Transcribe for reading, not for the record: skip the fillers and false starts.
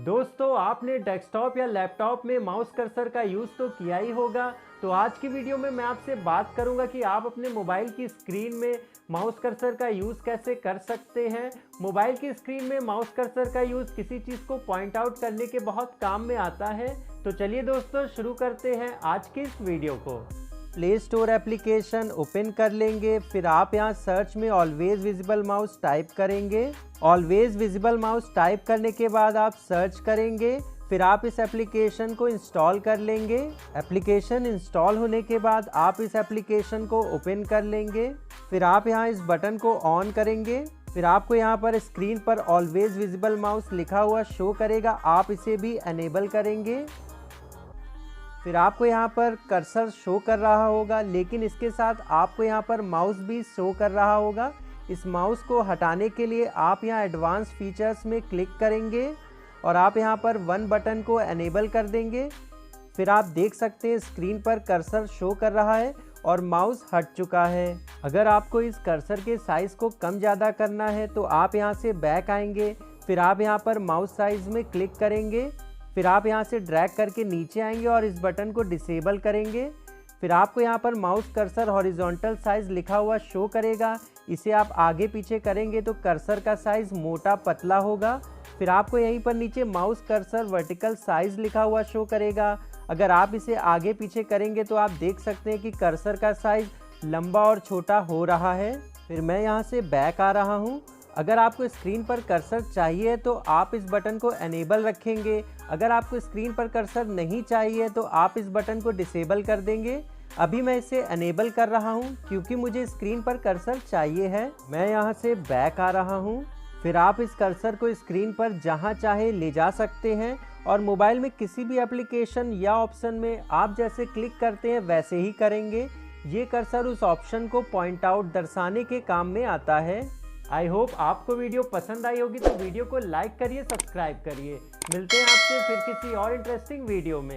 दोस्तों आपने डेस्कटॉप या लैपटॉप में माउस कर्सर का यूज़ तो किया ही होगा। तो आज की वीडियो में मैं आपसे बात करूंगा कि आप अपने मोबाइल की स्क्रीन में माउस कर्सर का यूज़ कैसे कर सकते हैं। मोबाइल की स्क्रीन में माउस कर्सर का यूज़ किसी चीज़ को पॉइंट आउट करने के बहुत काम में आता है। तो चलिए दोस्तों शुरू करते हैं आज की इस वीडियो को। प्ले स्टोर एप्लीकेशन ओपन कर लेंगे, फिर आप यहाँ सर्च में ऑलवेज विजिबल माउस टाइप करेंगे। ऑलवेज विजिबल माउस टाइप करने के बाद आप सर्च करेंगे, फिर आप इस एप्लीकेशन को इंस्टॉल कर लेंगे। एप्लीकेशन इंस्टॉल होने के बाद आप इस एप्लीकेशन को ओपन कर लेंगे, फिर आप यहाँ इस बटन को ऑन करेंगे। फिर आपको यहाँ पर स्क्रीन पर ऑलवेज विजिबल माउस लिखा हुआ शो करेगा, आप इसे भी एनेबल करेंगे। फिर आपको यहाँ पर कर्सर शो कर रहा होगा, लेकिन इसके साथ आपको यहाँ पर माउस भी शो कर रहा होगा। इस माउस को हटाने के लिए आप यहाँ एडवांस फीचर्स में क्लिक करेंगे और आप यहाँ पर वन बटन को एनेबल कर देंगे। फिर आप देख सकते हैं स्क्रीन पर कर्सर शो कर रहा है और माउस हट चुका है। अगर आपको इस कर्सर के साइज़ को कम ज़्यादा करना है तो आप यहाँ से बैक आएंगे, फिर आप यहाँ पर माउस साइज़ में क्लिक करेंगे, फिर आप यहाँ से ड्रैग करके नीचे आएंगे और इस बटन को डिसेबल करेंगे। फिर आपको यहाँ पर माउस कर्सर हॉरिजॉन्टल साइज़ लिखा हुआ शो करेगा, इसे आप आगे पीछे करेंगे तो कर्सर का साइज़ मोटा पतला होगा। फिर आपको यहीं पर नीचे माउस कर्सर वर्टिकल साइज़ लिखा हुआ शो करेगा। अगर आप इसे आगे पीछे करेंगे तो आप देख सकते हैं कि कर्सर का साइज़ लंबा और छोटा हो रहा है। फिर मैं यहाँ से बैक आ रहा हूँ। अगर आपको स्क्रीन पर कर्सर चाहिए तो आप इस बटन को एनेबल रखेंगे, अगर आपको स्क्रीन पर कर्सर नहीं चाहिए तो आप इस बटन को डिसेबल कर देंगे। अभी मैं इसे एनेबल कर रहा हूं क्योंकि मुझे स्क्रीन पर कर्सर चाहिए है। मैं यहां से बैक आ रहा हूं। फिर आप इस कर्सर को स्क्रीन पर जहां चाहे ले जा सकते हैं और मोबाइल में किसी भी एप्लीकेशन या ऑप्शन में आप जैसे क्लिक करते हैं वैसे ही करेंगे। ये कर्सर उस ऑप्शन को पॉइंट आउट दर्शाने के काम में आता है। आई होप आपको वीडियो पसंद आई होगी, तो वीडियो को लाइक करिए, सब्सक्राइब करिए। मिलते हैं आपसे फिर किसी और इंटरेस्टिंग वीडियो में।